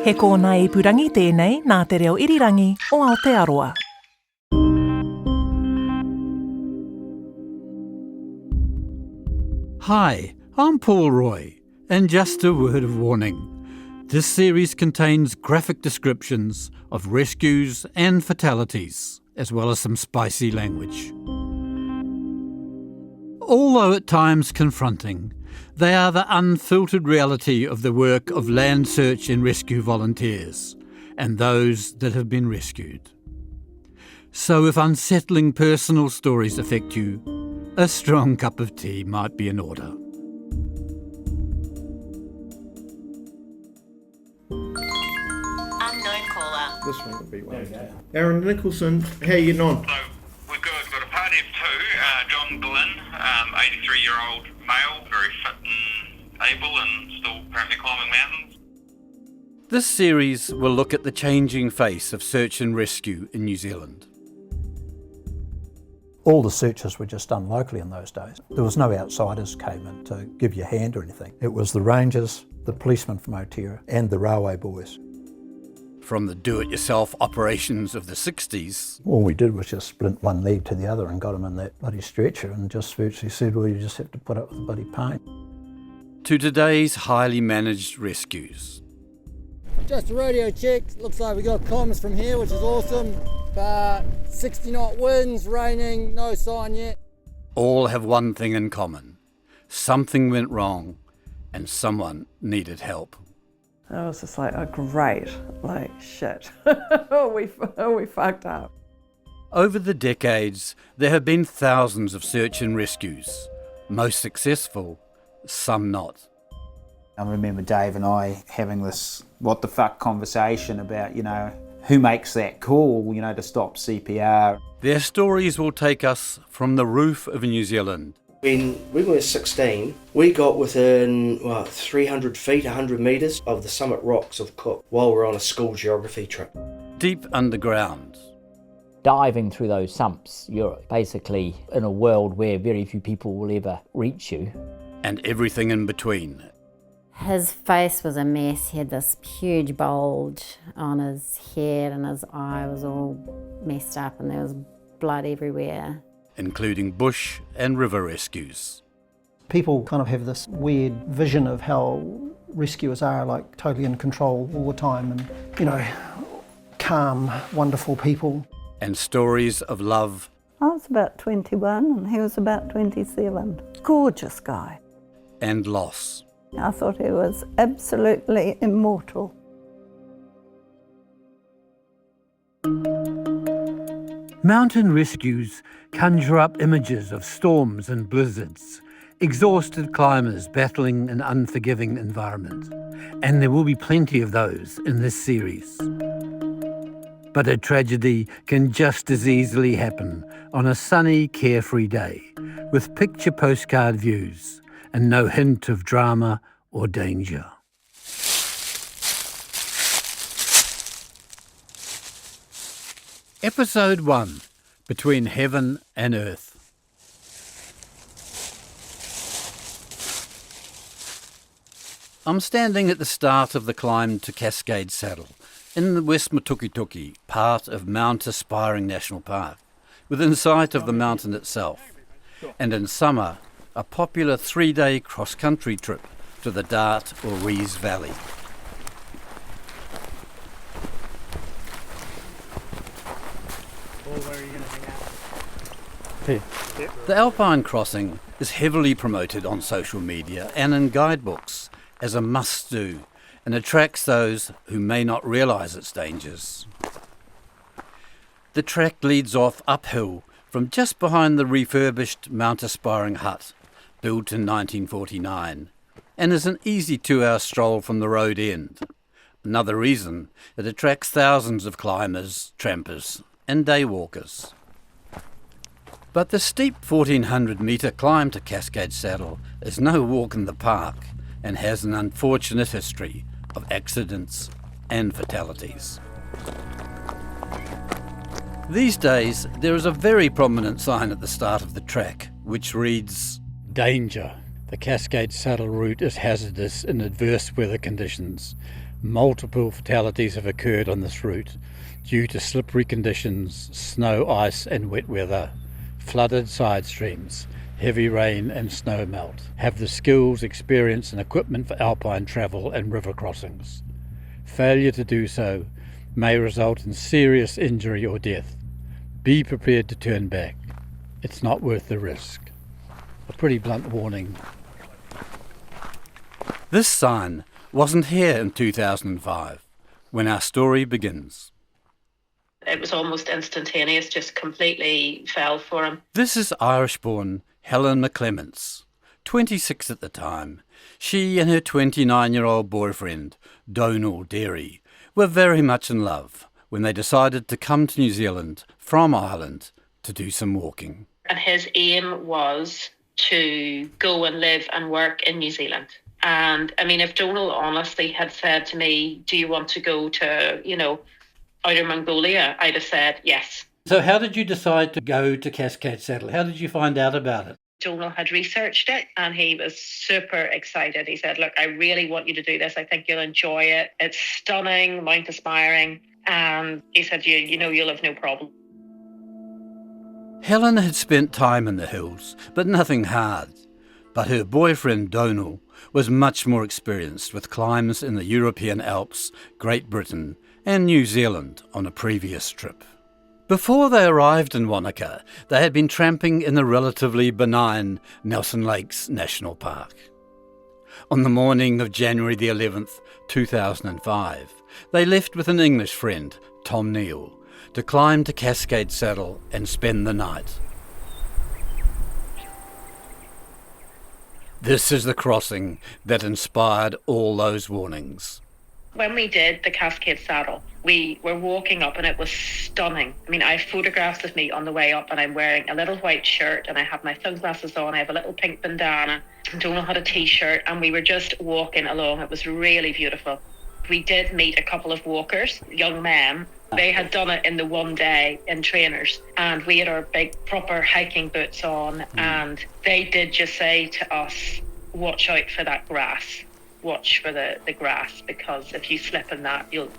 He kōna ipurangi tēnei nā te reo irirangi o Aotearoa. Hi, I'm Paul Roy, and just a word of warning. This series contains graphic descriptions of rescues and fatalities, as well as some spicy language. Although at times confronting, they are the unfiltered reality of the work of land search and rescue volunteers and those that have been rescued. So if unsettling personal stories affect you, a strong cup of tea might be in order. Unknown caller. This one would be one. Aaron Nicholson, how you getting on? So we've got a party of two. John Glynn, 83-year-old male, very fit and able and still apparently climbing mountains. This series will look at the changing face of search and rescue in New Zealand. All the searches were just done locally in those days. There was no outsiders came in to give you a hand or anything. It was the rangers, the policemen from Aotearoa and the railway boys. From the do-it-yourself operations of the 60s. All we did was just splint one leg to the other and got him in that bloody stretcher and just virtually said, well, you just have to put up with the bloody pain. To today's highly managed rescues. Just a radio check, looks like we got climbers from here, which is awesome, but 60 knot winds, raining, no sign yet. All have one thing in common. Something went wrong and someone needed help. I was just like, oh great, like shit, we fucked up. Over the decades, there have been thousands of search and rescues. Most successful, some not. I remember Dave and I having this what the fuck conversation about, who makes that call, to stop CPR. Their stories will take us from the roof of New Zealand. When we were 16, we got within 300 feet, 100 metres of the summit rocks of Cook while we were on a school geography trip. Deep underground. Diving through those sumps, you're basically in a world where very few people will ever reach you. And everything in between. His face was a mess. He had this huge bulge on his head and his eye was all messed up and there was blood everywhere. Including bush and river rescues. People kind of have this weird vision of how rescuers are, like totally in control all the time and, calm, wonderful people. And stories of love. I was about 21 and he was about 27. Gorgeous guy. And loss. I thought he was absolutely immortal. Mountain rescues conjure up images of storms and blizzards, exhausted climbers battling an unforgiving environment. And there will be plenty of those in this series. But a tragedy can just as easily happen on a sunny, carefree day, with picture postcard views and no hint of drama or danger. Episode 1, Between Heaven and Earth. I'm standing at the start of the climb to Cascade Saddle, in the West Matukituki, part of Mount Aspiring National Park, within sight of the mountain itself, and in summer, a popular 3-day cross-country trip to the Dart or Rees Valley. The alpine crossing is heavily promoted on social media and in guidebooks as a must-do and attracts those who may not realise its dangers. The track leads off uphill from just behind the refurbished Mount Aspiring hut, built in 1949, and is an easy 2-hour stroll from the road end. Another reason it attracts thousands of climbers, trampers and day walkers. But the steep 1,400-metre climb to Cascade Saddle is no walk in the park and has an unfortunate history of accidents and fatalities. These days, there is a very prominent sign at the start of the track, which reads, "Danger, The Cascade Saddle route is hazardous in adverse weather conditions. Multiple fatalities have occurred on this route due to slippery conditions, snow, ice and wet weather. Flooded side streams, heavy rain and snow melt. Have the skills, experience and equipment for alpine travel and river crossings. Failure to do so may result in serious injury or death. Be prepared to turn back. It's not worth the risk. A pretty blunt warning. This sign wasn't here in 2005, when our story begins. It was almost instantaneous, just completely fell for him. This is Irish-born Helen McClements, 26 at the time. She and her 29-year-old boyfriend, Donal Derry, were very much in love when they decided to come to New Zealand from Ireland to do some walking. And his aim was to go and live and work in New Zealand. And I mean, if Donal honestly had said to me, do you want to go to, Outer Mongolia, I'd have said yes. So how did you decide to go to Cascade Saddle? How did you find out about it? Donal had researched it and he was super excited. He said, look, I really want you to do this. I think you'll enjoy it. It's stunning, Mount Aspiring. And he said, you'll have no problem. Helen had spent time in the hills, but nothing hard. But her boyfriend Donal was much more experienced with climbs in the European Alps, Great Britain and New Zealand on a previous trip. Before they arrived in Wanaka, they had been tramping in the relatively benign Nelson Lakes National Park. On the morning of January the 11th, 2005, they left with an English friend, Tom Neal, to climb to Cascade Saddle and spend the night. This is the crossing that inspired all those warnings. When we did the Cascade Saddle, we were walking up and it was stunning. I mean, I have photographs of me on the way up and I'm wearing a little white shirt and I have my sunglasses on. I have a little pink bandana. Donal had a t-shirt and we were just walking along. It was really beautiful. We did meet a couple of walkers, young men. They had done it in the one day in trainers and we had our big proper hiking boots on and they did just say to us, watch out for that grass. Watch for the grass because if you slip in that, you'll.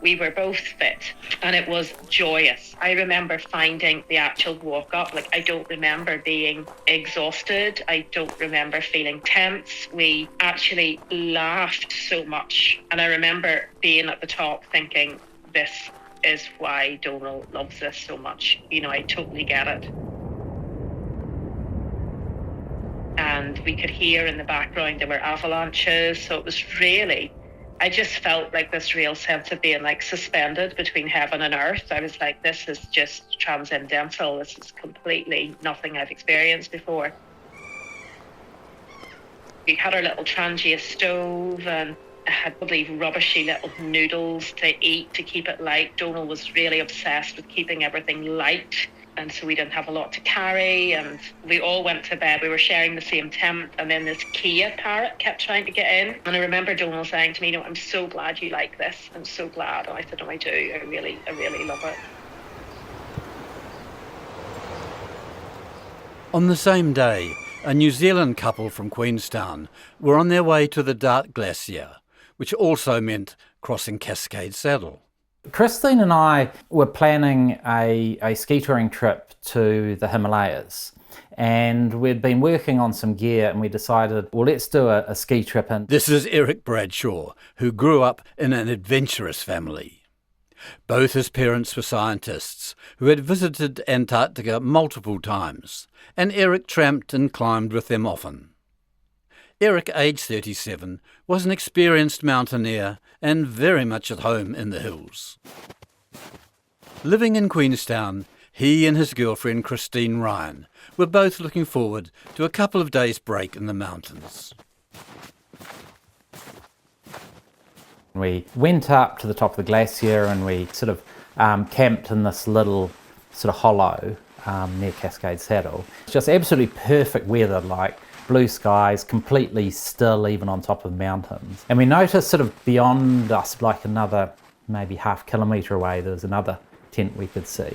We were both fit and it was joyous. I remember finding the actual walk up, I don't remember being exhausted. I don't remember feeling tense. We actually laughed so much. And I remember being at the top thinking, this is why Donal loves this so much. I totally get it. And we could hear in the background there were avalanches. So it was really, I just felt like this real sense of being suspended between heaven and earth. I was like, this is just transcendental. This is completely nothing I've experienced before. We had our little Trangia stove and I had probably rubbishy little noodles to eat to keep it light. Donal was really obsessed with keeping everything light. And so we didn't have a lot to carry and we all went to bed. We were sharing the same tent and then this Kia parrot kept trying to get in. And I remember Donal saying to me, I'm so glad you like this. I'm so glad. And I said, I do. I really love it. On the same day, a New Zealand couple from Queenstown were on their way to the Dart Glacier, which also meant crossing Cascade Saddle. Christine and I were planning a ski touring trip to the Himalayas and we'd been working on some gear and we decided, well, let's do a ski trip. And this is Eric Bradshaw, who grew up in an adventurous family. Both his parents were scientists who had visited Antarctica multiple times, and Eric tramped and climbed with them often. Eric, aged 37, was an experienced mountaineer and very much at home in the hills. Living in Queenstown, he and his girlfriend Christine Ryan were both looking forward to a couple of days' break in the mountains. We went up to the top of the glacier and we sort of camped in this little sort of hollow near Cascade Saddle. It's just absolutely perfect weather, blue skies, completely still even on top of the mountains. And we noticed sort of beyond us, another maybe half kilometre away, there was another tent we could see.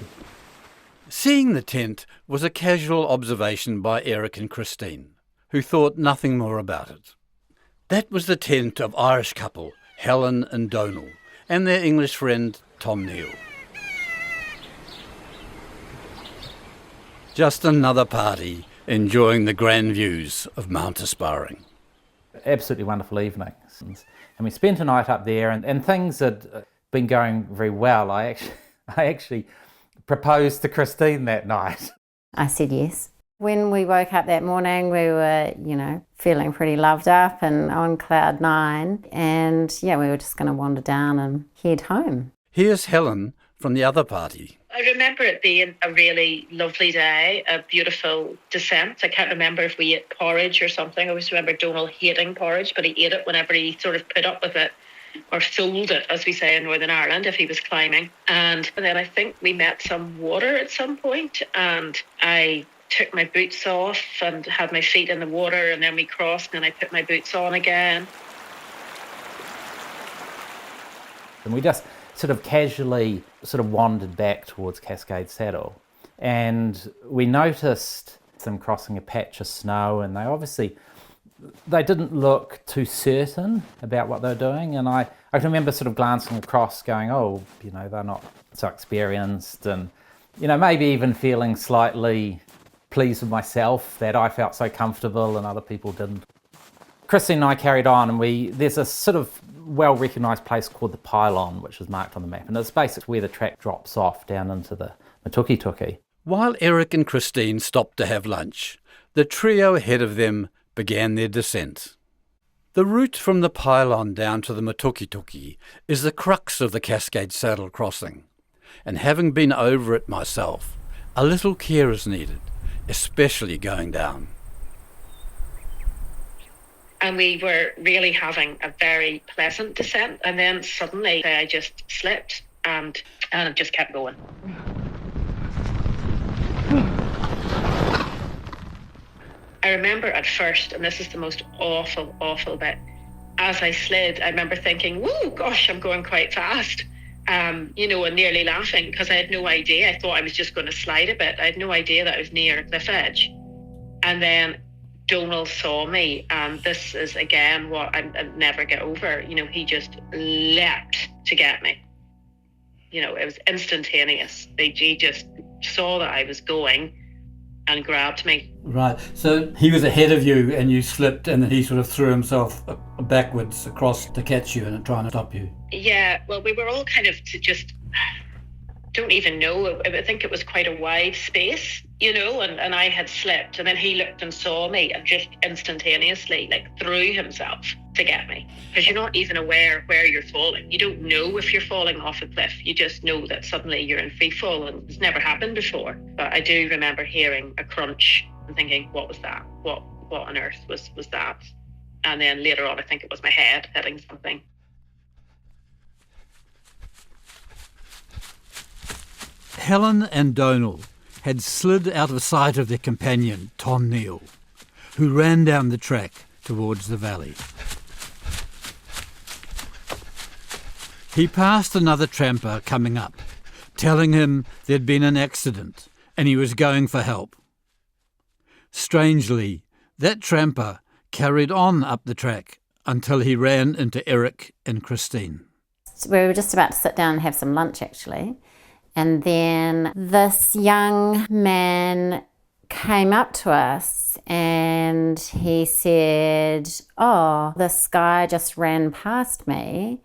Seeing the tent was a casual observation by Eric and Christine, who thought nothing more about it. That was the tent of Irish couple Helen and Donal and their English friend Tom Neal. Just another party enjoying the grand views of Mount Aspiring. Absolutely wonderful evenings. And we spent a night up there and things had been going very well. I actually proposed to Christine that night. I said yes. When we woke up that morning, we were, feeling pretty loved up and on cloud nine. And we were just going to wander down and head home. Here's Helen from the other party. I remember it being a really lovely day, a beautiful descent. I can't remember if we ate porridge or something. I always remember Donal hating porridge, but he ate it whenever he sort of put up with it, or sold it, as we say in Northern Ireland, if he was climbing. And then I think we met some water at some point, and I took my boots off and had my feet in the water, and then we crossed and I put my boots on again. And we just sort of casually wandered back towards Cascade Saddle, and we noticed them crossing a patch of snow, and they didn't look too certain about what they were doing. And I remember sort of glancing across going, they're not so experienced, and maybe even feeling slightly pleased with myself that I felt so comfortable and other people didn't. Christine and I carried on, and there's a sort of well-recognised place called the Pylon, which is marked on the map, and it's basically where the track drops off down into the Matuki-tuki. While Eric and Christine stopped to have lunch, the trio ahead of them began their descent. The route from the Pylon down to the Matuki-tuki is the crux of the Cascade Saddle crossing, and having been over it myself, a little care is needed, especially going down. And we were really having a very pleasant descent, and then suddenly I just slipped and it just kept going. I remember at first, and this is the most awful bit, as I slid, I remember thinking, whoa, gosh, I'm going quite fast. And nearly laughing because I had no idea. I thought I was just going to slide a bit. I had no idea that I was near a cliff edge. And then Donal saw me, and this is again what I never get over. He just leapt to get me. It was instantaneous. He just saw that I was going and grabbed me. Right, so he was ahead of you and you slipped, and then he sort of threw himself backwards across to catch you and trying to stop you. Yeah, well, we were all kind of don't even know. I think it was quite a wide space, and I had slipped, and then he looked and saw me and just instantaneously threw himself to get me, because you're not even aware where you're falling. You don't know if you're falling off a cliff. You just know that suddenly you're in free fall, and it's never happened before. But I do remember hearing a crunch and thinking, what was that? What on earth was that? And then later on, I think it was my head hitting something. Helen and Donal had slid out of sight of their companion, Tom Neal, who ran down the track towards the valley. He passed another tramper coming up, telling him there'd been an accident and he was going for help. Strangely, that tramper carried on up the track until he ran into Eric and Christine. We were just about to sit down and have some lunch, actually. And then this young man came up to us and he said, this guy just ran past me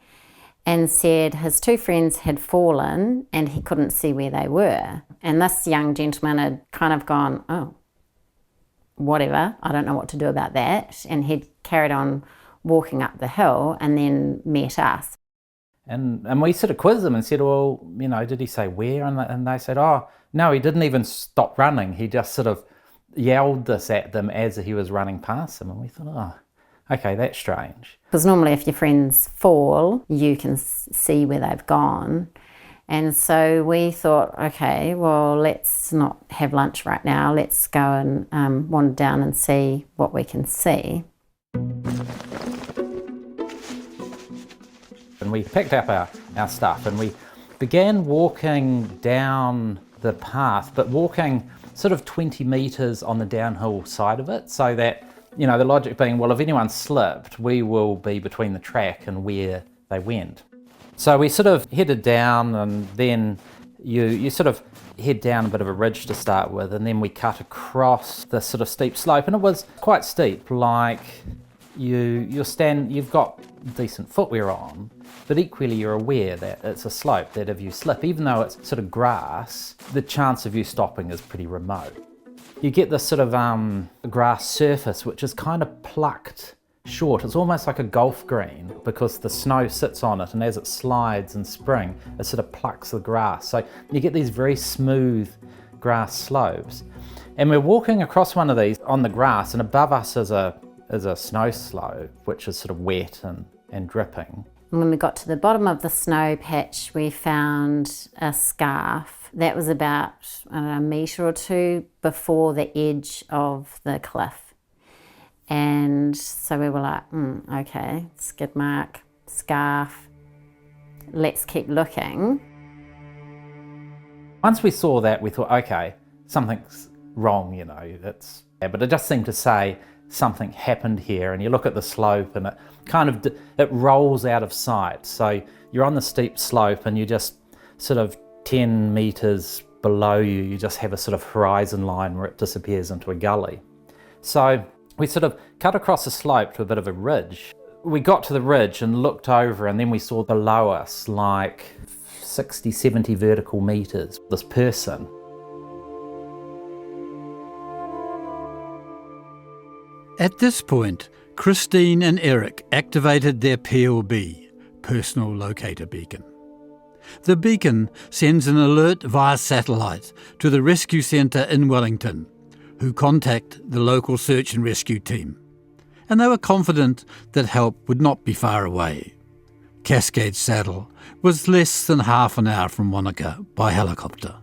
and said his two friends had fallen and he couldn't see where they were. And this young gentleman had kind of gone, whatever, I don't know what to do about that. And he'd carried on walking up the hill and then met us. And we sort of quizzed them and said, did he say where? And they said, no, he didn't even stop running. He just sort of yelled this at them as he was running past them. And we thought, okay, that's strange. Because normally if your friends fall, you can see where they've gone. And so we thought, okay, well, let's not have lunch right now. Let's go and wander down and see what we can see. And we picked up our stuff and we began walking down the path, but walking sort of 20 metres on the downhill side of it, so that, you know, the logic being, well, if anyone slipped, we will be between the track and where they went. So we sort of headed down, and then you sort of head down a bit of a ridge to start with, and then we cut across this sort of steep slope, and it was quite steep. Like you've got decent footwear on, but equally you're aware that it's a slope that if you slip, even though it's sort of grass, the chance of you stopping is pretty remote. You get this sort of grass surface which is kind of plucked short. It's almost like a golf green because the snow sits on it, and as it slides in spring, it sort of plucks the grass. So you get these very smooth grass slopes. And we're walking across one of these on the grass, and above us is a snow slope, which is sort of wet and dripping. When we got to the bottom of the snow patch, we found a scarf that was about, I don't know, a metre or two before the edge of the cliff. And so we were like, okay, skid mark, scarf, let's keep looking. Once we saw that, we thought, okay, something's wrong, you know, but it just seemed to say something happened here. And you look at the slope, and it kind of, it rolls out of sight. So you're on the steep slope, and you just sort of 10 metres below you, you just have a sort of horizon line where it disappears into a gully. So we sort of cut across the slope to a bit of a ridge. We got to the ridge and looked over, and then we saw below us, like 60, 70 vertical metres, this person. At this point, Christine and Eric activated their PLB, Personal Locator Beacon. The beacon sends an alert via satellite to the rescue centre in Wellington, who contact the local search and rescue team. And they were confident that help would not be far away. Cascade Saddle was less than half an hour from Wanaka by helicopter.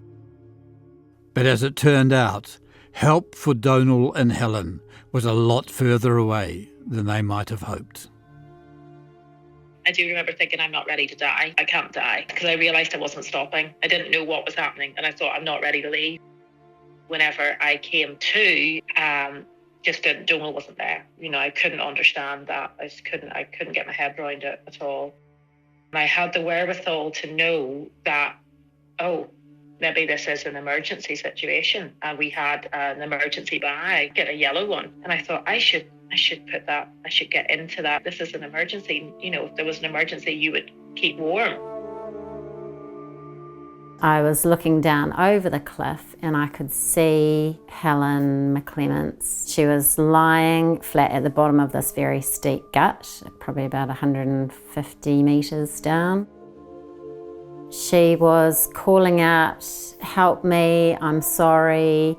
But as it turned out, help for Donal and Helen was a lot further away than they might have hoped. I do remember thinking, I'm not ready to die. I can't die, because I realised I wasn't stopping. I didn't know what was happening, and I thought, I'm not ready to leave. Whenever I came to, Donal wasn't there. You know, I couldn't understand that. I couldn't get my head around it at all. And I had the wherewithal to know that, maybe this is an emergency situation. And we had an emergency bag, get a yellow one. And I thought, I should get into that. This is an emergency. You know, if there was an emergency, you would keep warm. I was looking down over the cliff, and I could see Helen McClements. She was lying flat at the bottom of this very steep gut, probably about 150 metres down. She was calling out, "Help me, I'm sorry."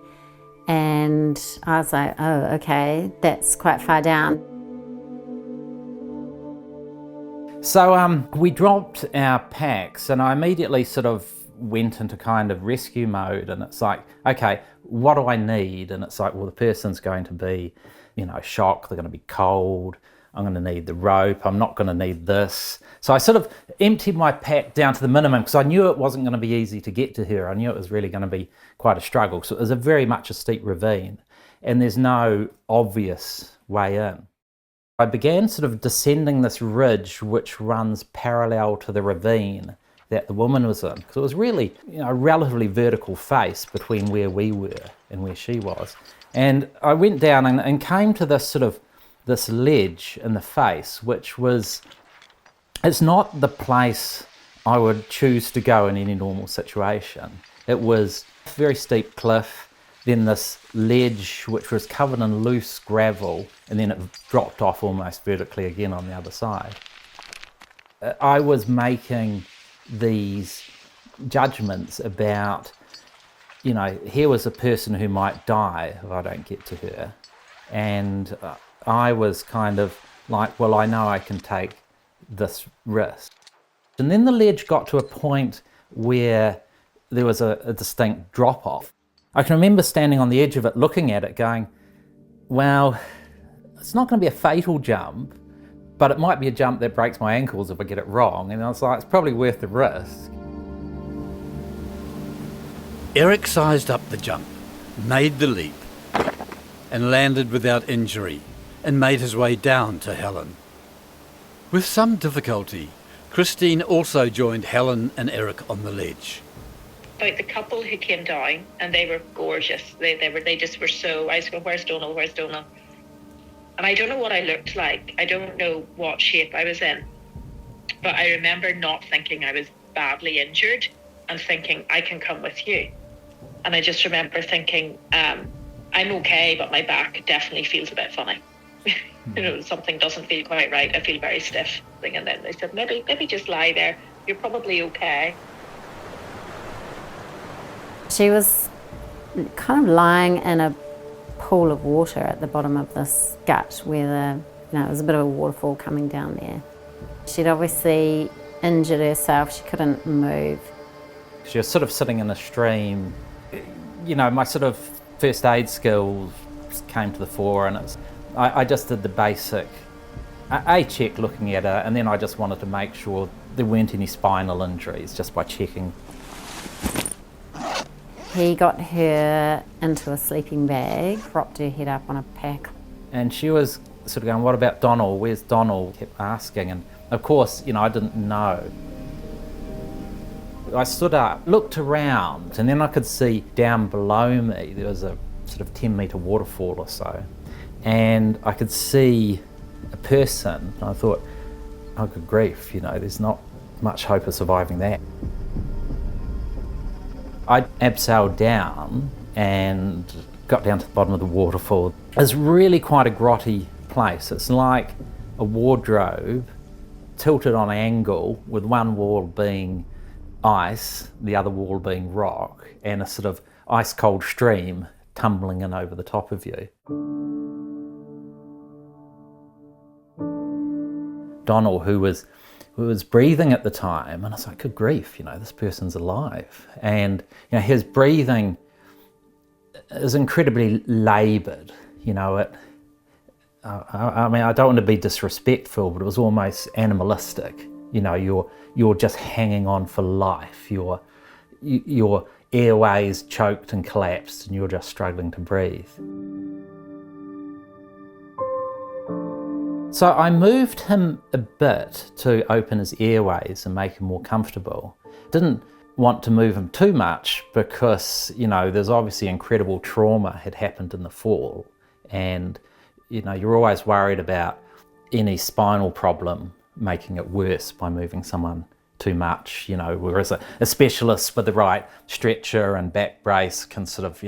And I was like, oh, okay, that's quite far down. So we dropped our packs, and I immediately sort of went into kind of rescue mode, and it's like, okay, what do I need? And it's like, well, the person's going to be, you know, shocked, they're going to be cold, I'm going to need the rope, I'm not going to need this. So I sort of emptied my pack down to the minimum, because I knew it wasn't going to be easy to get to her. I knew it was really going to be quite a struggle. So it was very much a steep ravine, and there's no obvious way in. I began sort of descending this ridge which runs parallel to the ravine that the woman was in, because it was really, you know, a relatively vertical face between where we were and where she was. And I went down and came to this sort of this ledge in the face, which was, it's not the place I would choose to go in any normal situation. It was a very steep cliff, then this ledge which was covered in loose gravel, and then it dropped off almost vertically again on the other side. I was making these judgments about, you know, here was a person who might die if I don't get to her. And I was kind of like, well, I know I can take this risk. And then the ledge got to a point where there was a distinct drop-off. I can remember standing on the edge of it, looking at it, going, well, it's not going to be a fatal jump, but it might be a jump that breaks my ankles if I get it wrong. And I was like, it's probably worth the risk. Eric sized up the jump, made the leap, and landed without injury, and made his way down to Helen. With some difficulty, Christine also joined Helen and Eric on the ledge. About the couple who came down, and they were gorgeous. They just were so. I was going, "Where's Donal? Where's Donal?" And I don't know what I looked like. I don't know what shape I was in, but I remember not thinking I was badly injured, and thinking I can come with you. And I just remember thinking, I'm okay, but my back definitely feels a bit funny. Something doesn't feel quite right. I feel very stiff. And then they said, maybe just lie there. You're probably okay. She was kind of lying in a pool of water at the bottom of this gut where it was a bit of a waterfall coming down there. She'd obviously injured herself. She couldn't move. She was sort of sitting in a stream. My sort of first aid skills came to the fore, and I just did the basic check looking at her, and then I just wanted to make sure there weren't any spinal injuries just by checking. He got her into a sleeping bag, propped her head up on a pack. And she was sort of going, "What about Donal? Where's Donal?" Kept asking, and of course, I didn't know. I stood up, looked around, and then I could see down below me there was a sort of 10-metre waterfall or so, and I could see a person. I thought, oh good grief, there's not much hope of surviving that. I abseiled down and got down to the bottom of the waterfall. It's really quite a grotty place. It's like a wardrobe tilted on an angle, with one wall being ice, the other wall being rock, and a sort of ice cold stream tumbling in over the top of you. Donal, who was breathing at the time, and I was like, good grief, this person's alive. And his breathing is incredibly laboured. I don't want to be disrespectful, but it was almost animalistic. You're just hanging on for life. Your airways choked and collapsed, and you're just struggling to breathe. So I moved him a bit to open his airways and make him more comfortable. Didn't want to move him too much because, there's obviously incredible trauma had happened in the fall, and you're always worried about any spinal problem making it worse by moving someone too much, whereas a specialist with the right stretcher and back brace can sort of,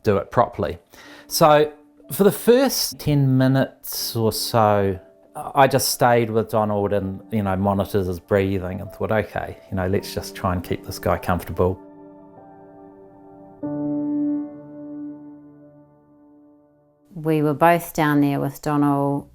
do it properly. So for the first 10 minutes or so, I just stayed with Donald and, monitored his breathing and thought, okay, let's just try and keep this guy comfortable. We were both down there with Donald.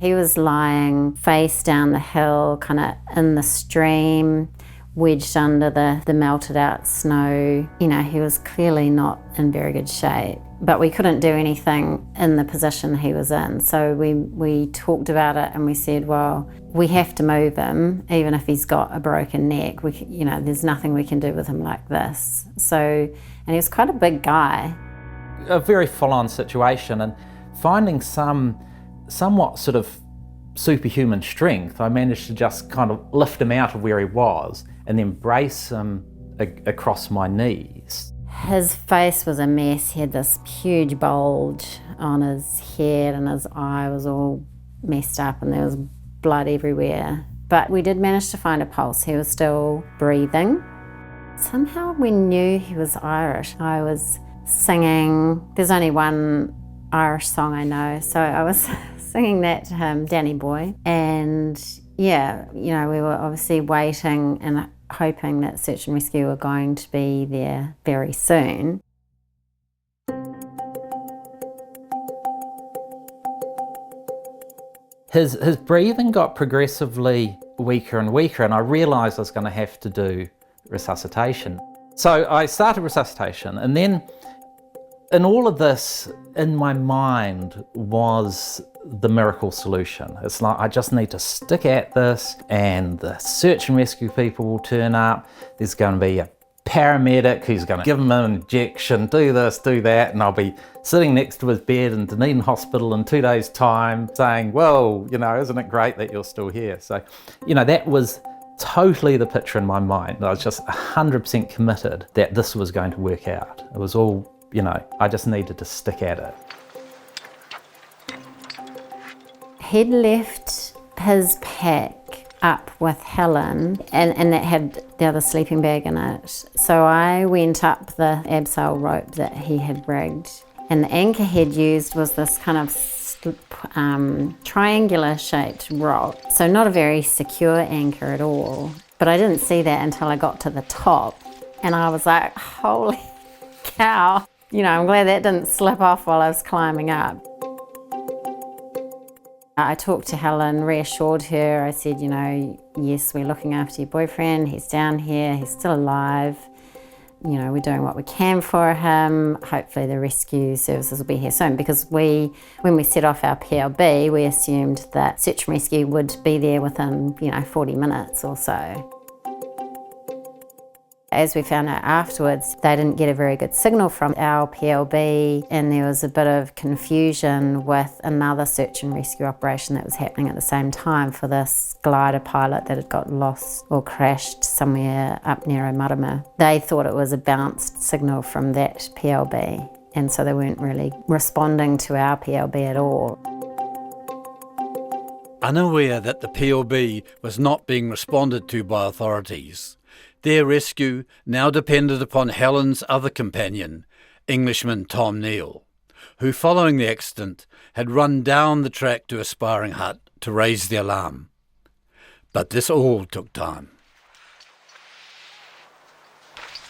He was lying face down the hill, kind of in the stream, wedged under the melted out snow. He was clearly not in very good shape, but we couldn't do anything in the position he was in. So we talked about it, and we said, well, we have to move him, even if he's got a broken neck. There's nothing we can do with him like this. And he was quite a big guy. A very full-on situation, and finding somewhat sort of superhuman strength, I managed to just kind of lift him out of where he was and then brace him across my knees. His face was a mess. He had this huge bulge on his head, and his eye was all messed up, and there was blood everywhere. But we did manage to find a pulse. He was still breathing. Somehow we knew he was Irish. I was singing, there's only one Irish song I know, so I was singing that to him, Danny Boy. And yeah, we were obviously waiting and hoping that search and rescue were going to be there very soon. His breathing got progressively weaker and weaker, and I realised I was going to have to do resuscitation. So I started resuscitation, and then in all of this, in my mind was the miracle solution. It's like, I just need to stick at this, and the search and rescue people will turn up. There's going to be a paramedic who's going to give him an injection, do this, do that, and I'll be sitting next to his bed in Dunedin Hospital in 2 days' time saying, well, isn't it great that you're still here? So, that was totally the picture in my mind. I was just 100% committed that this was going to work out. It was all, I just needed to stick at it. He'd left his pack up with Helen and that had the other sleeping bag in it. So I went up the abseil rope that he had rigged, and the anchor he'd used was this kind of triangular shaped rock. So not a very secure anchor at all. But I didn't see that until I got to the top, and I was like, holy cow. I'm glad that didn't slip off while I was climbing up. I talked to Helen, reassured her. I said, yes, we're looking after your boyfriend. He's down here. He's still alive. We're doing what we can for him. Hopefully the rescue services will be here soon, because when we set off our PLB, we assumed that search and rescue would be there within, 40 minutes or so. As we found out afterwards, they didn't get a very good signal from our PLB, and there was a bit of confusion with another search and rescue operation that was happening at the same time for this glider pilot that had got lost or crashed somewhere up near Omarama. They thought it was a bounced signal from that PLB, and so they weren't really responding to our PLB at all. Unaware that the PLB was not being responded to by authorities, their rescue now depended upon Helen's other companion, Englishman Tom Neal, who, following the accident, had run down the track to a sparring hut to raise the alarm. But this all took time.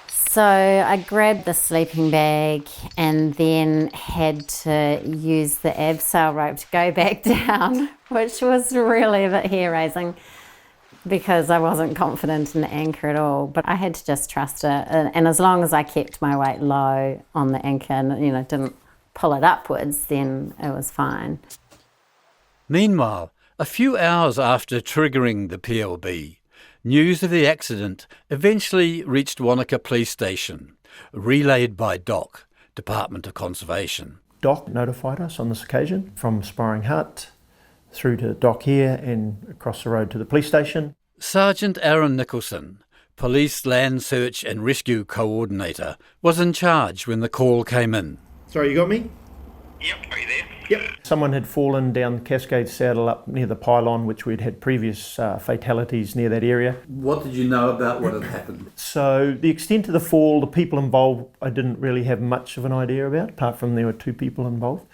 So I grabbed the sleeping bag and then had to use the abseil rope to go back down, which was really a bit hair-raising, because I wasn't confident in the anchor at all. But I had to just trust it, and as long as I kept my weight low on the anchor and didn't pull it upwards, then it was fine. Meanwhile, a few hours after triggering the PLB, news of the accident eventually reached Wanaka Police Station, relayed by DOC, Department of Conservation. DOC notified us on this occasion from Sparring Hut through to DOC here and across the road to the police station. Sergeant Aaron Nicholson, Police Land Search and Rescue Coordinator, was in charge when the call came in. Sorry, you got me? Yep, are you there? Yep. Someone had fallen down Cascade Saddle up near the pylon, which we'd had previous fatalities near that area. What did you know about what had happened? So the extent of the fall, the people involved, I didn't really have much of an idea about, apart from there were 2 people involved,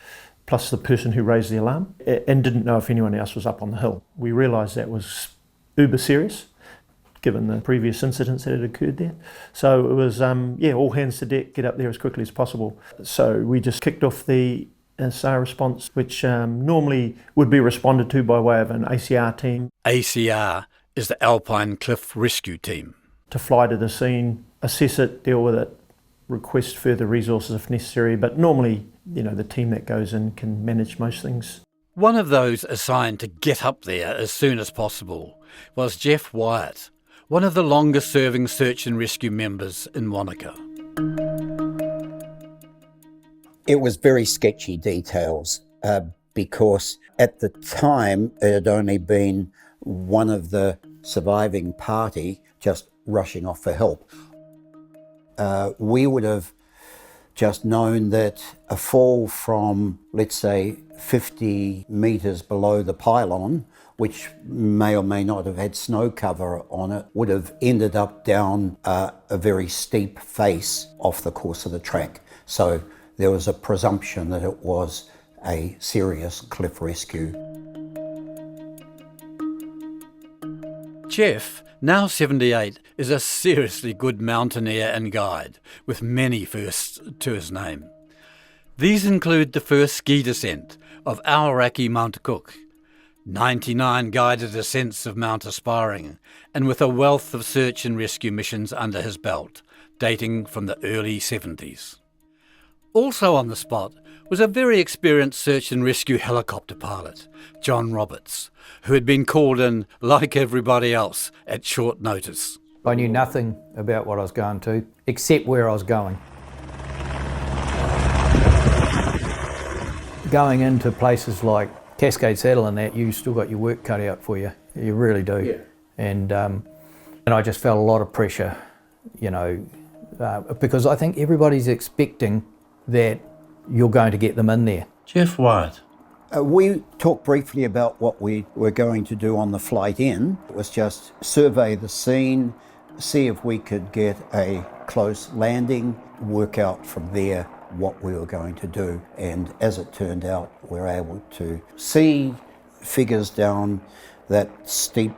plus the person who raised the alarm, and didn't know if anyone else was up on the hill. We realised that was uber serious, given the previous incidents that had occurred there. So it was, all hands to deck, get up there as quickly as possible. So we just kicked off the SAR response, which normally would be responded to by way of an ACR team. ACR is the Alpine Cliff Rescue Team. To fly to the scene, assess it, deal with it, request further resources if necessary, but normally, the team that goes in can manage most things. One of those assigned to get up there as soon as possible was Jeff Wyatt, one of the longest serving search and rescue members in Wanaka. It was very sketchy details because at the time it had only been one of the surviving party just rushing off for help. We would have just known that a fall from, let's say, 50 metres below the pylon, which may or may not have had snow cover on it, would have ended up down a very steep face off the course of the track. So there was a presumption that it was a serious cliff rescue. Jeff, now 78, is a seriously good mountaineer and guide, with many firsts to his name. These include the first ski descent of Aoraki Mount Cook, 99 guided ascents of Mount Aspiring, and with a wealth of search and rescue missions under his belt, dating from the early 70s. Also on the spot was a very experienced search and rescue helicopter pilot, John Roberts, who had been called in, like everybody else, at short notice. I knew nothing about what I was going to, except where I was going. Going into places like Cascade Saddle and that, you still got your work cut out for you. You really do. Yeah. And I just felt a lot of pressure, you know, because I think everybody's expecting that you're going to get them in there. Jeff White. We talked briefly about what we were going to do on the flight in. It was just survey the scene, see if we could get a close landing, work out from there what we were going to do. And as it turned out, we were able to see figures down that steep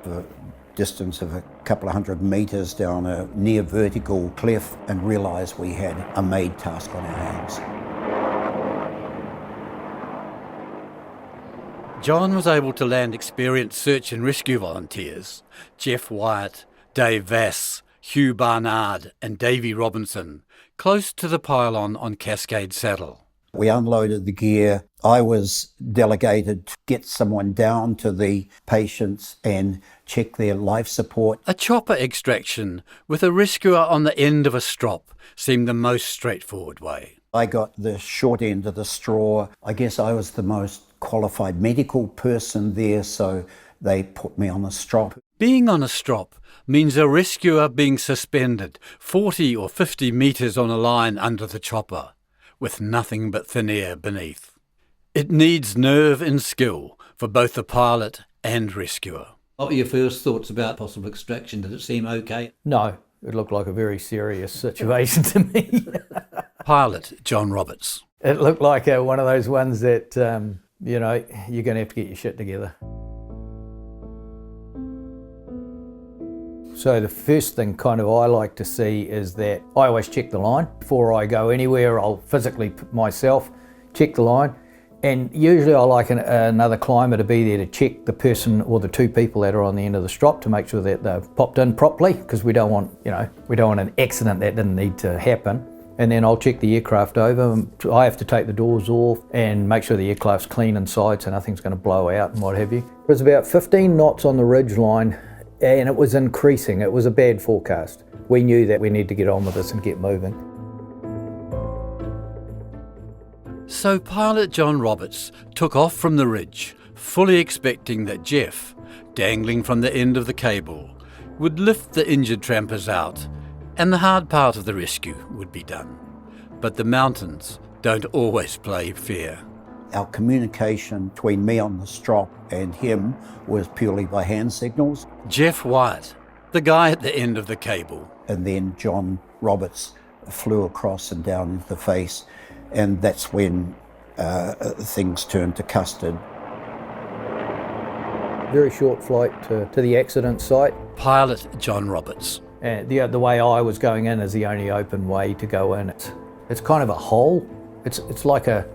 distance of a couple of 100 metres down a near vertical cliff and realise we had a made task on our hands. John was able to land experienced search and rescue volunteers, Jeff Wyatt, Dave Vass, Hugh Barnard and Davey Robinson, close to the pylon on Cascade Saddle. We unloaded the gear. I was delegated to get someone down to the patients and check their life support. A chopper extraction with a rescuer on the end of a strop seemed the most straightforward way. I got the short end of the straw. I guess I was the most qualified medical person there, so they put me on the strop. Being on a strop means a rescuer being suspended 40 or 50 metres on a line under the chopper, with nothing but thin air beneath. It needs nerve and skill for both the pilot and rescuer. What were your first thoughts about possible extraction? Did it seem okay? No, it looked like a very serious situation to me. Pilot John Roberts. It looked like one of those ones that, you know, you're going to have to get your shit together. So the first thing kind of I like to see is that I always check the line. Before I go anywhere, I'll physically myself check the line. And usually I like another climber to be there to check the person or the two people that are on the end of the strop to make sure that they've popped in properly, because we don't want, you know, we don't want an accident that didn't need to happen. And then I'll check the aircraft over. I have to take the doors off and make sure the aircraft's clean inside so nothing's going to blow out and what have you. It was about 15 knots on the ridge line and it was increasing. It was a bad forecast. We knew that we needed to get on with this and get moving. So pilot John Roberts took off from the ridge, fully expecting that Jeff, dangling from the end of the cable, would lift the injured trampers out and the hard part of the rescue would be done. But the mountains don't always play fair. Our communication between me on the strop and him was purely by hand signals. Jeff White, the guy at the end of the cable. And then John Roberts flew across and down into the face, and that's when things turned to custard. Very short flight to the accident site. Pilot John Roberts. The way I was going in is the only open way to go in. It's kind of a hole. It's like a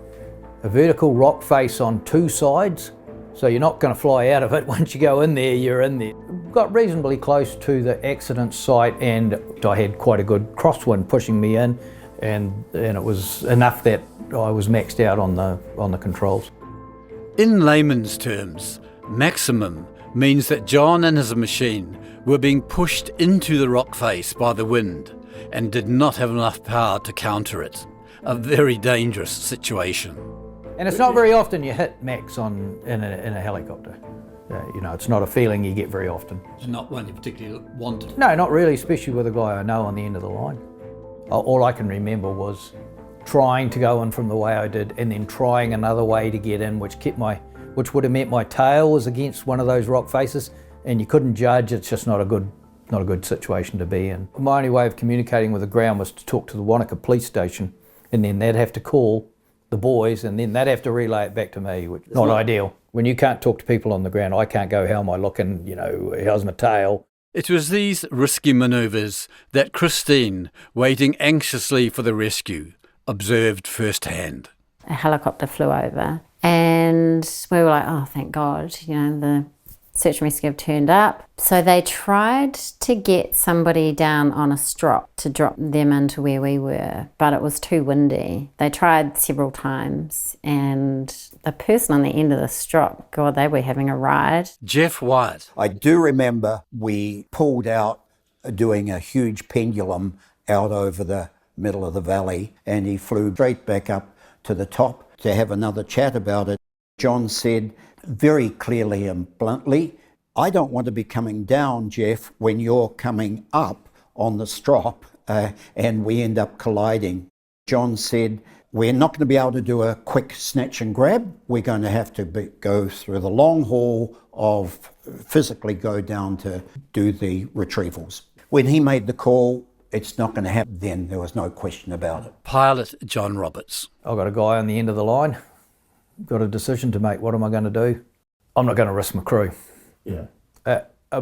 vertical rock face on two sides, so you're not going to fly out of it. Once you go in there, you're in there. Got reasonably close to the accident site and I had quite a good crosswind pushing me in, and it was enough that I was maxed out on the controls. In layman's terms, maximum means that John and his machine were being pushed into the rock face by the wind and did not have enough power to counter it. A very dangerous situation. And it's not very often you hit max in a helicopter. You know, it's not a feeling you get very often. It's not one you particularly wanted? No, not really, especially with a guy I know on the end of the line. All I can remember was trying to go in from the way I did and then trying another way to get in, which would have meant my tail was against one of those rock faces, and you couldn't judge. It's just not a good situation to be in. My only way of communicating with the ground was to talk to the Wanaka police station, and then they'd have to call the boys, and then they'd have to relay it back to me, which is not ideal. When you can't talk to people on the ground, I can't go, how am I looking, you know, how's my tail? It was these risky manoeuvres that Christine, waiting anxiously for the rescue, observed firsthand. A helicopter flew over and we were like, oh, thank God, you know, the search and rescue have turned up. So they tried to get somebody down on a strop to drop them into where we were, but it was too windy. They tried several times and the person on the end of the strop, God, they were having a ride. Jeff White. I do remember we pulled out doing a huge pendulum out over the middle of the valley, and he flew straight back up to the top to have another chat about it. John said very clearly and bluntly, I don't want to be coming down, Jeff, when you're coming up on the strop and we end up colliding. John said, we're not going to be able to do a quick snatch and grab. We're going to have to go through the long haul of physically go down to do the retrievals. When he made the call, it's not going to happen then. There was no question about it. Pilot John Roberts. I've got a guy on the end of the line, got a decision to make. What am I going to do? I'm not going to risk my crew. Yeah.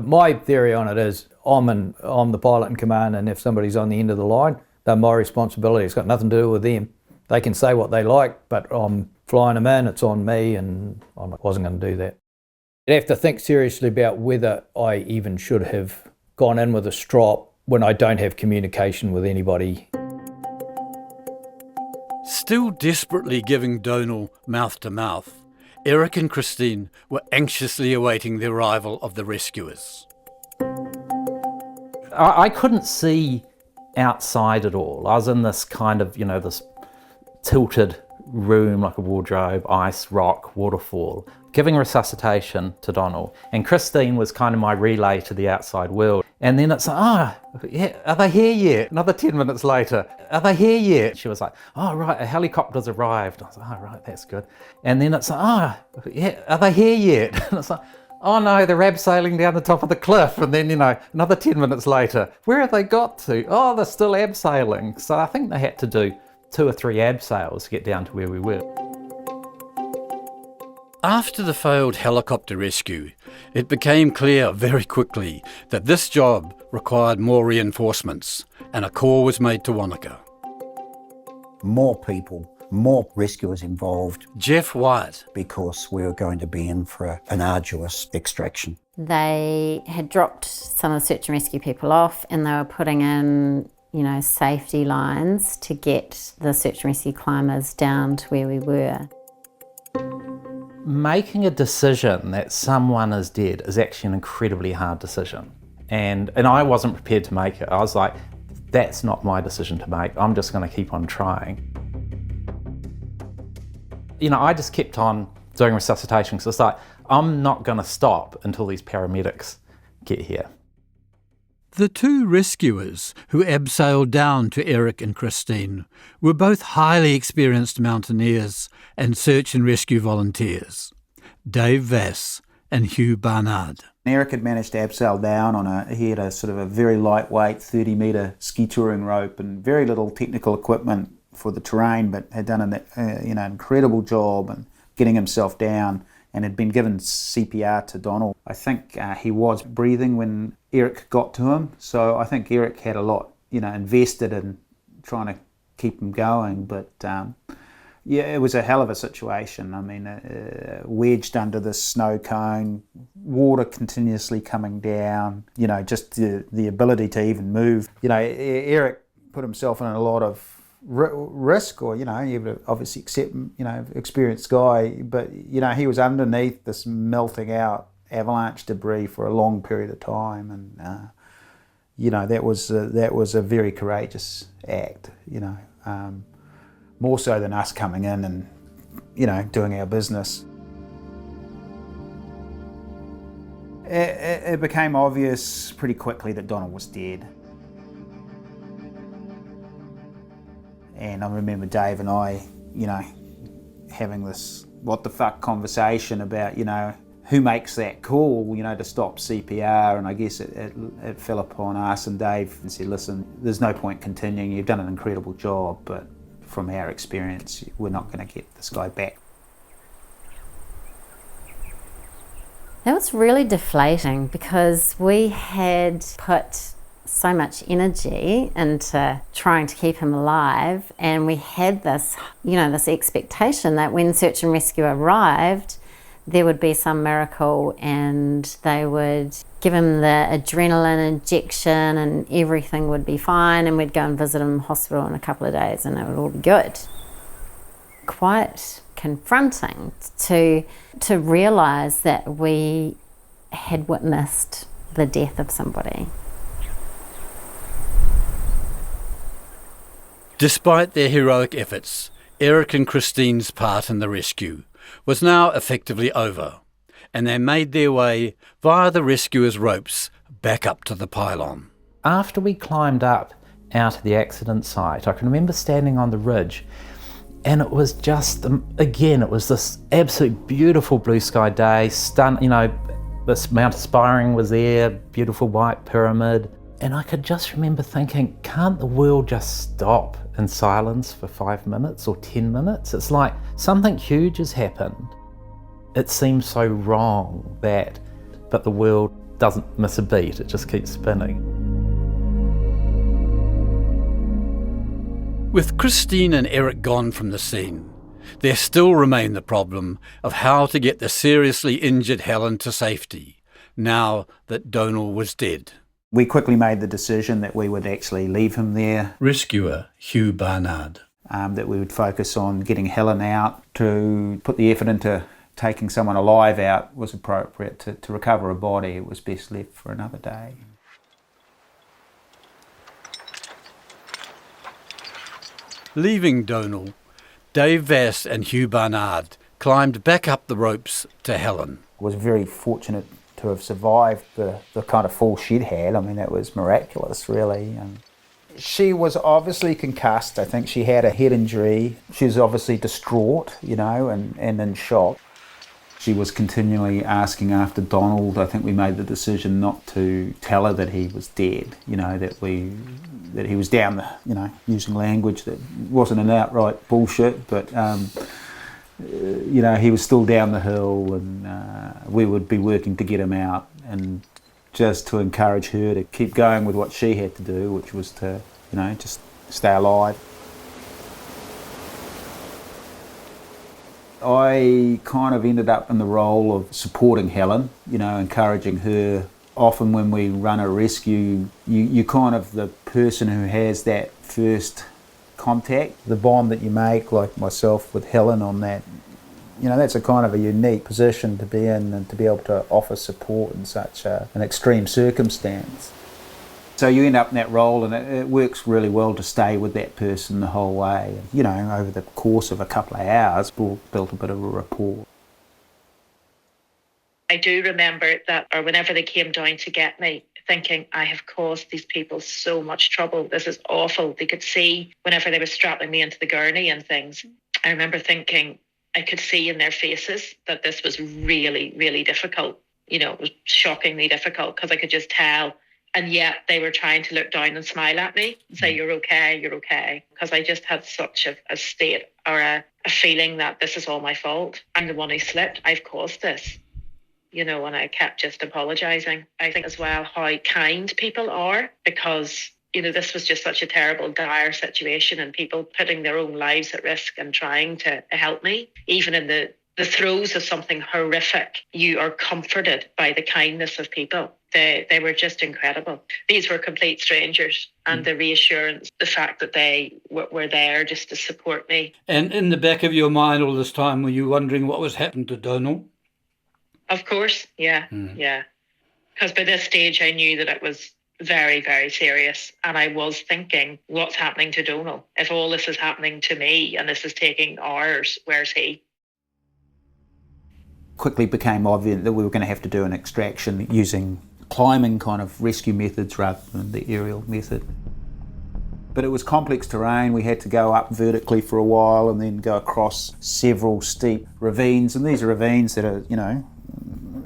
My theory on it is I'm the pilot in command, and if somebody's on the end of the line, they're my responsibility. It's got nothing to do with them. They can say what they like, but I'm flying them in, it's on me, and I wasn't going to do that. You'd have to think seriously about whether I even should have gone in with a strop when I don't have communication with anybody. Still desperately giving Donal mouth to mouth, Eric and Christine were anxiously awaiting the arrival of the rescuers. I couldn't see outside at all. I was in this kind of, this tilted room, like a wardrobe, ice, rock, waterfall, giving resuscitation to Donal. And Christine was kind of my relay to the outside world. And then it's like, yeah, are they here yet? Another 10 minutes later, are they here yet? She was like, oh, right, a helicopter's arrived. I was like, oh, right, that's good. And then it's like, yeah, are they here yet? And it's like, oh no, they're abseiling down the top of the cliff. And then, another 10 minutes later, where have they got to? Oh, they're still abseiling. So I think they had to do 2 or 3 abseils to get down to where we were. After the failed helicopter rescue, it became clear very quickly that this job required more reinforcements, and a call was made to Wanaka. More people, more rescuers involved. Jeff Wyatt. Because we were going to be in for an arduous extraction. They had dropped some of the search and rescue people off, and they were putting in safety lines to get the search and rescue climbers down to where we were. Making a decision that someone is dead is actually an incredibly hard decision. And I wasn't prepared to make it. I was like, that's not my decision to make. I'm just going to keep on trying. I just kept on doing resuscitation because it's like, I'm not going to stop until these paramedics get here. The 2 rescuers who abseiled down to Eric and Christine were both highly experienced mountaineers and search and rescue volunteers, Dave Vass and Hugh Barnard. Eric had managed to abseil down he had a sort of a very lightweight 30-metre ski touring rope and very little technical equipment for the terrain, but had done an incredible job in getting himself down and had been given CPR to Donal. I think he was breathing when Eric got to him, so I think Eric had a lot, invested in trying to keep him going, but it was a hell of a situation. I mean, wedged under this snow cone, water continuously coming down, just the ability to even move. Eric put himself in a lot of risk, or you would obviously accept, experienced guy, but he was underneath this melting out avalanche debris for a long period of time, and that was a very courageous act, more so than us coming in and doing our business. It became obvious pretty quickly that Donal was dead. And I remember Dave and I, having this what the fuck conversation about, who makes that call, to stop CPR, and I guess it fell upon us and Dave and said, listen, there's no point continuing, you've done an incredible job, but from our experience, we're not going to get this guy back. That was really deflating because we had put so much energy into trying to keep him alive, and we had this, this expectation that when search and rescue arrived, there would be some miracle and they would give him the adrenaline injection and everything would be fine, and we'd go and visit him in hospital in a couple of days and it would all be good. Quite confronting to realise that we had witnessed the death of somebody. Despite their heroic efforts, Eric and Christine's part in the rescue was now effectively over, and they made their way via the rescuers' ropes back up to the pylon. After we climbed up out of the accident site, I can remember standing on the ridge, and it was just, again, it was this absolute beautiful blue sky day, this Mount Aspiring was there, beautiful white pyramid, and I could just remember thinking, can't the world just stop in silence for 5 minutes or 10 minutes? It's like something huge has happened. It seems so wrong but the world doesn't miss a beat, it just keeps spinning. With Christine and Eric gone from the scene, there still remained the problem of how to get the seriously injured Helen to safety, now that Donal was dead. We quickly made the decision that we would actually leave him there. Rescuer Hugh Barnard. That we would focus on getting Helen out. To put the effort into taking someone alive out was appropriate. To recover a body, it was best left for another day. Leaving Donal, Dave Vass and Hugh Barnard climbed back up the ropes to Helen. I was very fortunate to have survived the kind of fall she'd had. I mean, that was miraculous, really. She was obviously concussed. I think she had a head injury. She was obviously distraught, and in shock. She was continually asking after Donald. I think we made the decision not to tell her that he was dead, that he was down using language that wasn't an outright bullshit, but, he was still down the hill, and we would be working to get him out, and just to encourage her to keep going with what she had to do, which was to, just stay alive. I kind of ended up in the role of supporting Helen, encouraging her. Often when we run a rescue, you're kind of the person who has that first contact. The bond that you make, like myself with Helen on that, that's a kind of a unique position to be in, and to be able to offer support in such an extreme circumstance. So you end up in that role, and it works really well to stay with that person the whole way. Over the course of a couple of hours, we built a bit of a rapport. I do remember that, or whenever they came down to get me, thinking, I have caused these people so much trouble. This is awful. They could see whenever they were strapping me into the gurney and things. I remember thinking, I could see in their faces that this was really, really difficult. It was shockingly difficult, because I could just tell. And yet they were trying to look down and smile at me and say, you're okay. Because I just had such a state, or a feeling that this is all my fault. I'm the one who slipped. I've caused this. And I kept just apologising. I think as well how kind people are, because, this was just such a terrible, dire situation, and people putting their own lives at risk and trying to help me. Even in the throes of something horrific, you are comforted by the kindness of people. They were just incredible. These were complete strangers, and the reassurance, the fact that they were there just to support me. And in the back of your mind all this time, were you wondering what was happening to Donal? Of course, yeah. Because by this stage I knew that it was very, very serious, and I was thinking, what's happening to Donal? If all this is happening to me and this is taking hours, where's he? Quickly became obvious that we were going to have to do an extraction using climbing kind of rescue methods rather than the aerial method. But it was complex terrain. We had to go up vertically for a while and then go across several steep ravines, and these are ravines that are,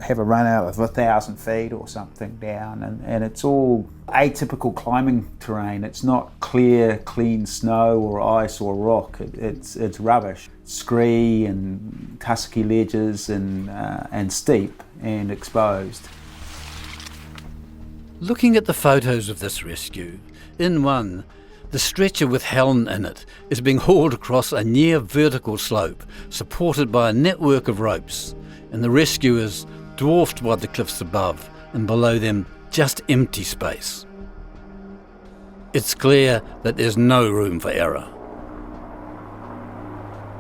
have a run out of 1,000 feet or something down, and it's all atypical climbing terrain. It's not clear, clean snow or ice or rock. It's rubbish. Scree and tusky ledges and steep and exposed. Looking at the photos of this rescue, in one, the stretcher with Helen in it is being hauled across a near vertical slope supported by a network of ropes, and the rescuers dwarfed by the cliffs above, and below them just empty space. It's clear that there's no room for error.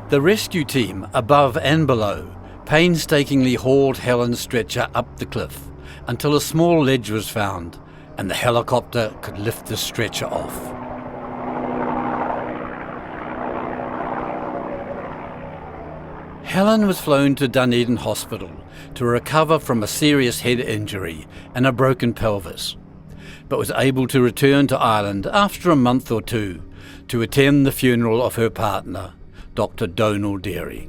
The rescue team, above and below, painstakingly hauled Helen's stretcher up the cliff until a small ledge was found and the helicopter could lift the stretcher off. Helen was flown to Dunedin Hospital to recover from a serious head injury and a broken pelvis, but was able to return to Ireland after a month or two to attend the funeral of her partner, Dr. Donal Deary.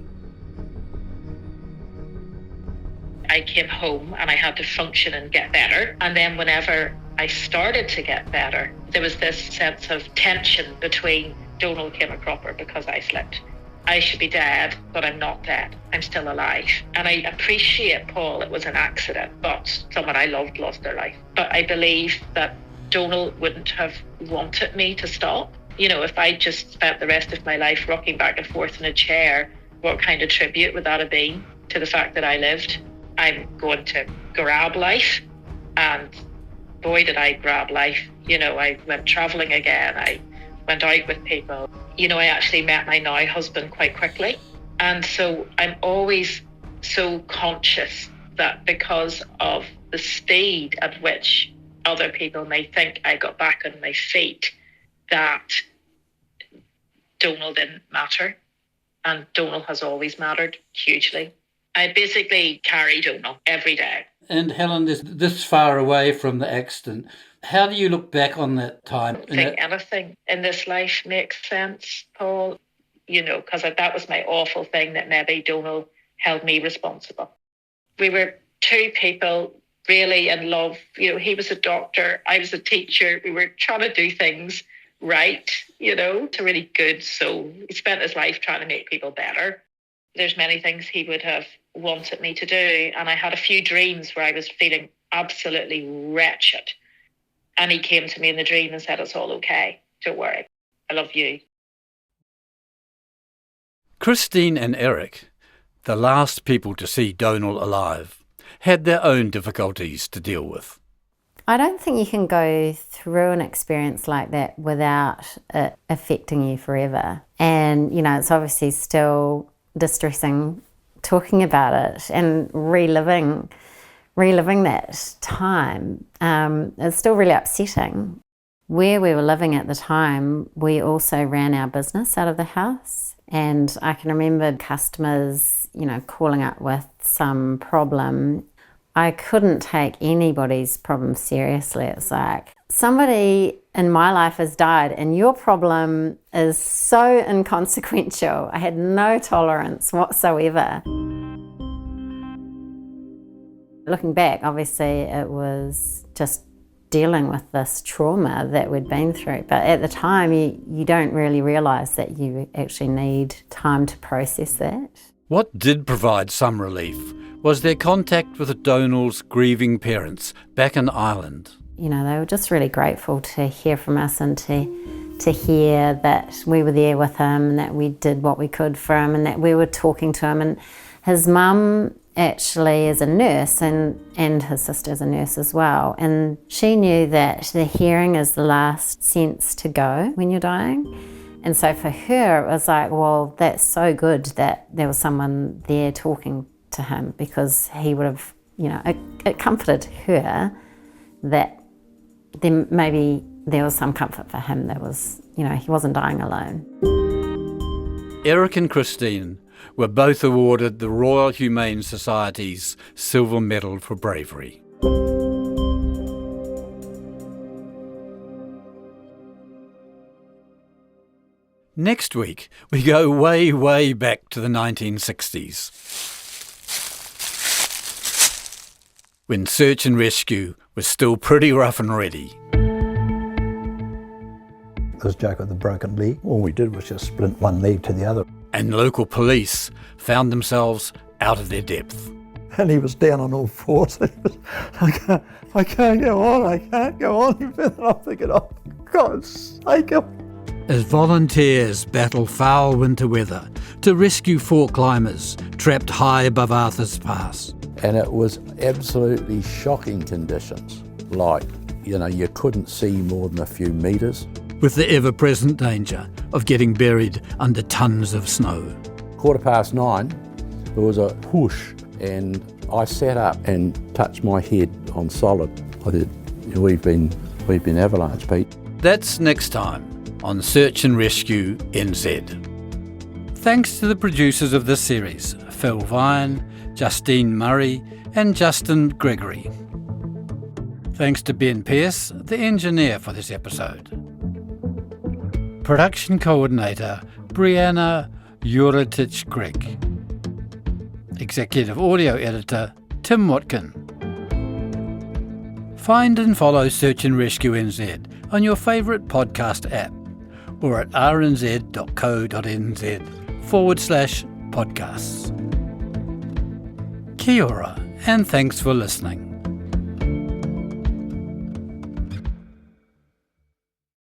I came home and I had to function and get better. And then whenever I started to get better, there was this sense of tension between Donal came a cropper because I slipped. I should be dead, but I'm not dead. I'm still alive. And I appreciate, Paul, it was an accident, but someone I loved lost their life. But I believe that Donal wouldn't have wanted me to stop. You know, if I just spent the rest of my life rocking back and forth in a chair, what kind of tribute would that have been to the fact that I lived? I'm going to grab life, and boy did I grab life. You know, I went travelling again, I went out with people. You know, I actually met my now husband quite quickly. And so I'm always so conscious that because of the speed at which other people may think I got back on my feet, that Donal didn't matter. And Donal has always mattered hugely. I basically carry Donal every day. And Helen, this far away from the accident, how do you look back on that time? I think anything in this life makes sense, Paul, you know, because that was my awful thing, that maybe Donal held me responsible. We were two people really in love. You know, he was a doctor, I was a teacher. We were trying to do things right, you know, to really good. So he spent his life trying to make people better. There's many things he would have wanted me to do. And I had a few dreams where I was feeling absolutely wretched. And he came to me in the dream and said, it's all okay. Don't worry. I love you. Christine and Eric, the last people to see Donal alive, had their own difficulties to deal with. I don't think you can go through an experience like that without it affecting you forever. And, you know, it's obviously still distressing talking about it and reliving that time. It's still really upsetting. Where we were living at the time, we also ran our business out of the house. And I can remember customers, you know, calling up with some problem. I couldn't take anybody's problem seriously. It's like, somebody in my life has died and your problem is so inconsequential. I had no tolerance whatsoever. Looking back, obviously it was just dealing with this trauma that we'd been through. But at the time, you don't really realise that you actually need time to process that. What did provide some relief was their contact with Donal's grieving parents back in Ireland. You know, they were just really grateful to hear from us and to hear that we were there with him and that we did what we could for him and that we were talking to him. And his mum actually is a nurse and his sister's a nurse as well. And she knew that the hearing is the last sense to go when you're dying. And so for her, it was like, well, that's so good that there was someone there talking to him, because he would have, you know, it comforted her that then maybe there was some comfort for him. That was, you know, he wasn't dying alone. Eric and Christine were both awarded the Royal Humane Society's Silver Medal for Bravery. Next week, we go way, way back to the 1960s, when search and rescue was still pretty rough and ready. This joke of the broken leg, all we did was just splint one leg to the other. And local police found themselves out of their depth. And he was down on all fours. I can't go on, I can't go on. And I'm thinking, oh, God's sake. As volunteers battle foul winter weather to rescue four climbers trapped high above Arthur's Pass. And it was absolutely shocking conditions. Like, you know, you couldn't see more than a few metres. With the ever-present danger of getting buried under tons of snow. 9:15, there was a whoosh, and I sat up and touched my head on solid. I said, we've been avalanched, Pete. That's next time on Search and Rescue NZ. Thanks to the producers of this series, Phil Vine, Justine Murray and Justin Gregory. Thanks to Ben Pearce, the engineer for this episode. Production coordinator Brianna Juritich-Gregg. Executive audio editor Tim Watkin. Find and follow Search and Rescue NZ on your favourite podcast app or at rnz.co.nz/podcasts. Kia ora and thanks for listening.